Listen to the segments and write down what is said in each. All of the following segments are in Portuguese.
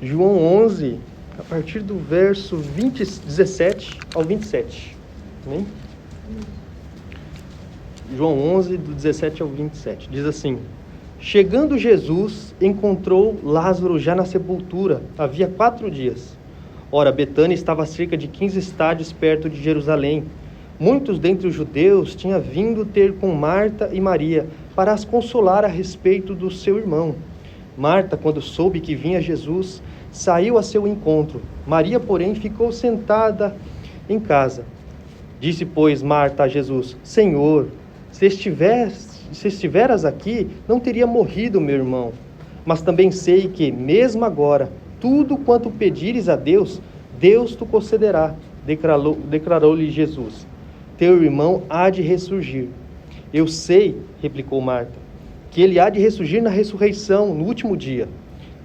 João 11, a partir do verso 17 ao 27. Amém? João 11, do 17 ao 27. Diz assim: Chegando Jesus, encontrou Lázaro já na sepultura, havia 4 dias. Ora, Betânia estava a cerca de 15 estádios perto de Jerusalém. Muitos dentre os judeus tinham vindo ter com Marta e Maria para as consolar a respeito do seu irmão. Marta, quando soube que vinha Jesus, saiu a seu encontro. Maria, porém, ficou sentada em casa. Disse, pois, Marta a Jesus: Senhor, se estiveras aqui, não teria morrido meu irmão. Mas também sei que, mesmo agora, tudo quanto pedires a Deus, Deus te concederá. Declarou-lhe Jesus: Teu irmão há de ressurgir. Eu sei, replicou Marta, que ele há de ressurgir na ressurreição, no último dia.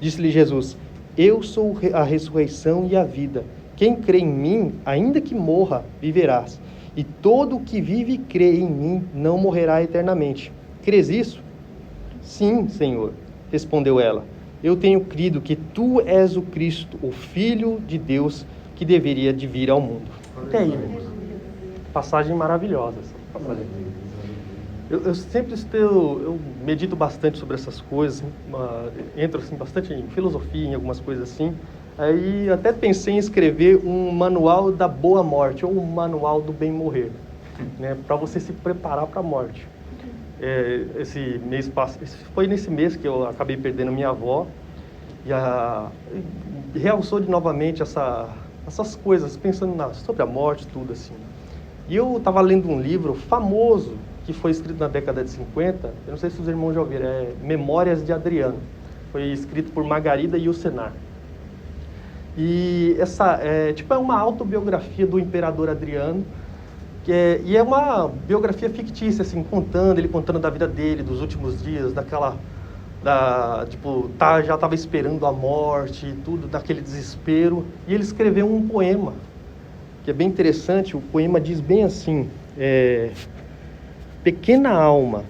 Disse-lhe Jesus: Eu sou a ressurreição e a vida. Quem crê em mim, ainda que morra, viverás. E todo o que vive e crê em mim não morrerá eternamente. Crês isso? Sim, Senhor, respondeu ela. Eu tenho crido que tu és o Cristo, o Filho de Deus, que deveria de vir ao mundo. Até aí, irmãos. Passagem maravilhosa. Essa passagem. Eu sempre eu medito bastante sobre essas coisas, entro assim, bastante em filosofia, em algumas coisas assim. Aí até pensei em escrever um manual da boa morte, ou um manual do bem morrer, né, para você se preparar para a morte. Foi nesse mês que eu acabei perdendo minha avó, e realçou novamente essas coisas, pensando sobre a morte, tudo assim. E eu estava lendo um livro famoso, que foi escrito na década de 50, eu não sei se os irmãos já ouviram, Memórias de Adriano. Foi escrito por Margarida Yourcenar. E essa é uma autobiografia do imperador Adriano, e é uma biografia fictícia, assim, ele contando da vida dele, dos últimos dias, já estava esperando a morte e tudo, daquele desespero, e ele escreveu um poema, que é bem interessante. O poema diz bem assim: pequena alma,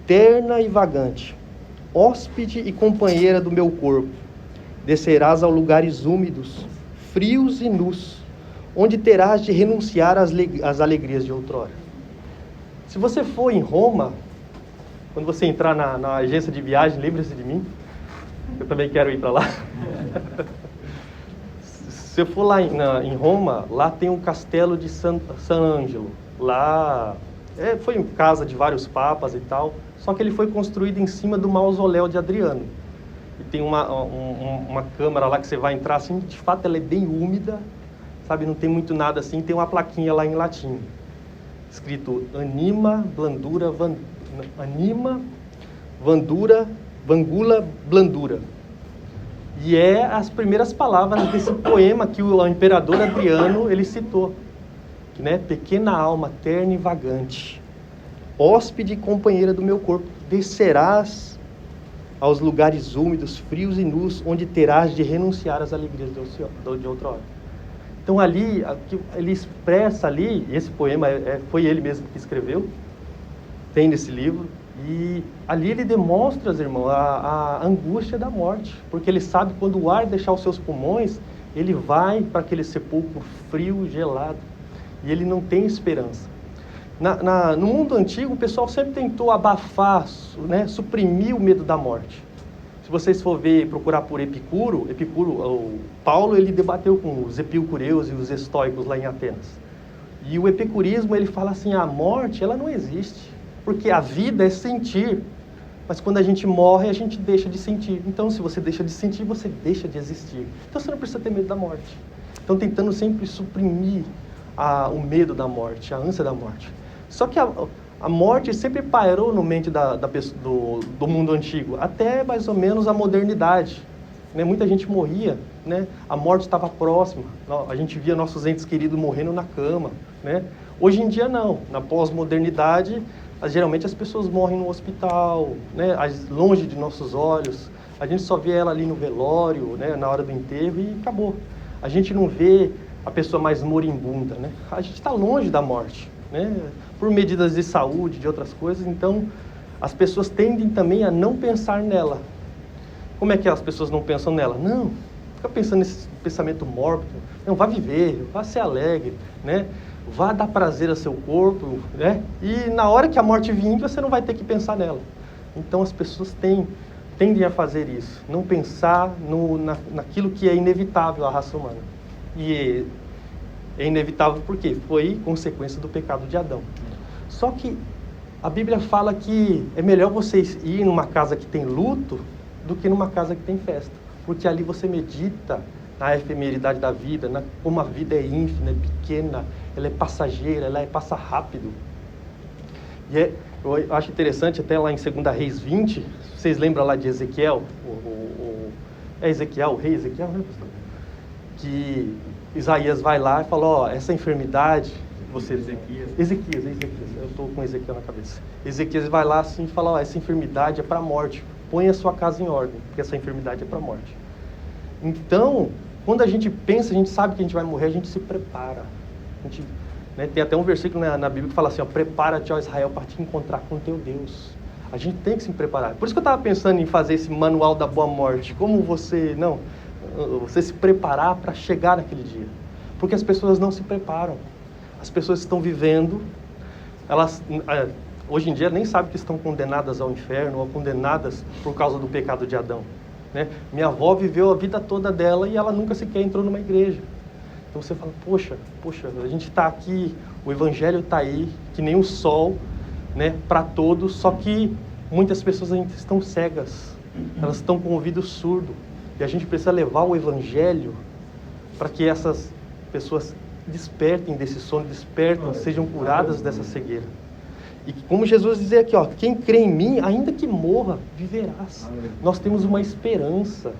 terna e vagante, hóspede e companheira do meu corpo, descerás a lugares úmidos, frios e nus, onde terás de renunciar às alegrias de outrora. Se você for em Roma, quando você entrar na agência de viagem, lembre-se de mim, eu também quero ir para lá. Se eu for lá em Roma, lá tem um castelo de San Angelo. Lá foi casa de vários papas e tal, só que ele foi construído em cima do mausoléu de Adriano. E tem uma câmara lá que você vai entrar, assim, de fato ela é bem úmida, sabe, não tem muito nada assim, tem uma plaquinha lá em latim, escrito Anima, Vangula, Blandura. E as primeiras palavras desse poema que o imperador Adriano, ele citou, né? Pequena alma, terna e vagante, hóspede e companheira do meu corpo, descerás aos lugares úmidos, frios e nus, onde terás de renunciar às alegrias de outrora. Então ali, ele expressa ali, esse poema foi ele mesmo que escreveu, tem nesse livro, e ali ele demonstra, irmãos, a angústia da morte, porque ele sabe que quando o ar deixar os seus pulmões, ele vai para aquele sepulcro frio, gelado, e ele não tem esperança. No mundo antigo, o pessoal sempre tentou abafar, né, suprimir o medo da morte. Se vocês for procurar por Epicuro, o Paulo, ele debateu com os epicureus e os estoicos lá em Atenas. E o epicurismo, ele fala assim: a morte, ela não existe, porque a vida é sentir, mas quando a gente morre, a gente deixa de sentir. Então, se você deixa de sentir, você deixa de existir. Então, você não precisa ter medo da morte. Então, tentando sempre suprimir o medo da morte, a ânsia da morte. Só que a morte sempre pairou no mente do mundo antigo, até mais ou menos a modernidade, né? Muita gente morria, né? A morte estava próxima, a gente via nossos entes queridos morrendo na cama, né? Hoje em dia não, na pós-modernidade, geralmente as pessoas morrem no hospital, né? Longe de nossos olhos, a gente só vê ela ali no velório, né? Na hora do enterro, e acabou. A gente não vê a pessoa mais moribunda, né? A gente está longe da morte, né? Por medidas de saúde, de outras coisas. Então as pessoas tendem também a não pensar nela. como é que as pessoas não pensam nela? Não, fica pensando nesse pensamento mórbido. Não, vá viver, vá ser alegre, né? Vá dar prazer ao seu corpo, né? E na hora que a morte vir, você não vai ter que pensar nela. Então as pessoas tendem a fazer isso, não pensar naquilo que é inevitável à raça humana. E é inevitável porque foi consequência do pecado de Adão. Só que a Bíblia fala que é melhor vocês ir numa casa que tem luto do que numa casa que tem festa. Porque ali você medita na efemeridade da vida, como a vida é ínfima, é pequena, ela é passageira, ela passa rápido. E eu acho interessante, até lá em 2 Reis 20, vocês lembram lá de Ezequiel? É Ezequiel, o rei Ezequiel, né, pastor? Que Isaías vai lá e fala, ó, essa enfermidade... Ezequias, eu estou com Ezequiel na cabeça. Ezequias vai lá assim e fala, ó, essa enfermidade é para a morte, põe a sua casa em ordem, porque essa enfermidade é para a morte. Então, quando a gente pensa, a gente sabe que a gente vai morrer, a gente se prepara. A gente, né, tem até um versículo na Bíblia que fala assim, ó, prepara-te, ó Israel, para te encontrar com teu Deus. A gente tem que se preparar. Por isso que eu estava pensando em fazer esse manual da boa morte. Como você se preparar para chegar naquele dia. Porque as pessoas não se preparam. As pessoas estão vivendo, elas hoje em dia nem sabem que estão condenadas ao inferno ou condenadas por causa do pecado de Adão. Né? Minha avó viveu a vida toda dela e ela nunca sequer entrou numa igreja. Então você fala, poxa, a gente está aqui, o evangelho está aí, que nem o sol, né, para todos, só que muitas pessoas ainda estão cegas, elas estão com o ouvido surdo. E a gente precisa levar o evangelho para que essas pessoas despertem desse sono, sejam curadas dessa cegueira. E como Jesus dizia aqui, ó, quem crê em mim, ainda que morra, viverás. Nós temos uma esperança,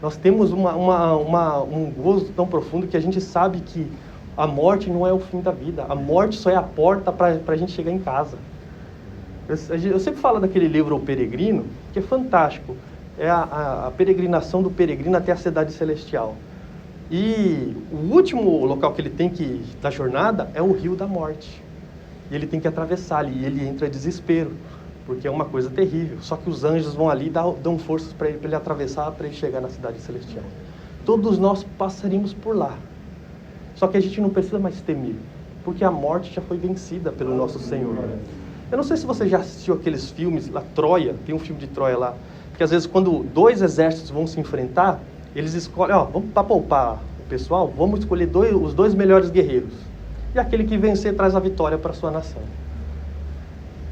nós temos um gozo tão profundo que a gente sabe que a morte não é o fim da vida, a morte só é a porta para a gente chegar em casa. Eu sempre falo daquele livro O Peregrino, que é fantástico, é a peregrinação do peregrino até a cidade celestial. E o último local que ele tem que da jornada é o rio da morte. E ele tem que atravessar ali, e ele entra em desespero, porque é uma coisa terrível. Só que os anjos vão ali e dão forças para ele atravessar, para ele chegar na cidade celestial. Todos nós passaríamos por lá. Só que a gente não precisa mais temer, porque a morte já foi vencida pelo nosso Senhor. Eu não sei se você já assistiu aqueles filmes, lá Troia, tem um filme de Troia lá, que às vezes quando dois exércitos vão se enfrentar, eles escolhem, ó, vamos para poupar o pessoal, vamos escolher os dois melhores guerreiros. E aquele que vencer traz a vitória para a sua nação.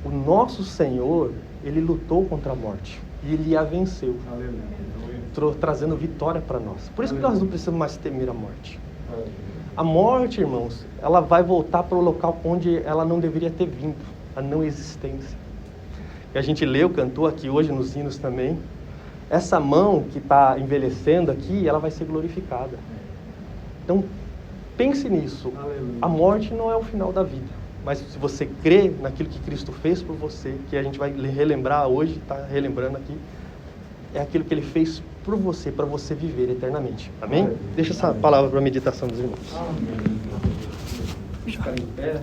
O nosso Senhor, ele lutou contra a morte. E ele a venceu. Trazendo vitória para nós. Por isso que nós não precisamos mais temer a morte. A morte, irmãos, ela vai voltar para o local onde ela não deveria ter vindo. A não existência. E a gente leu, cantou aqui hoje nos hinos também. Essa mão que está envelhecendo aqui, ela vai ser glorificada. Então, pense nisso. A morte não é o final da vida. Mas se você crê naquilo que Cristo fez por você, que a gente vai relembrar hoje, está relembrando aqui, é aquilo que Ele fez por você, para você viver eternamente. Amém? Deixa essa palavra para a meditação dos irmãos. Amém. Ficar em pé.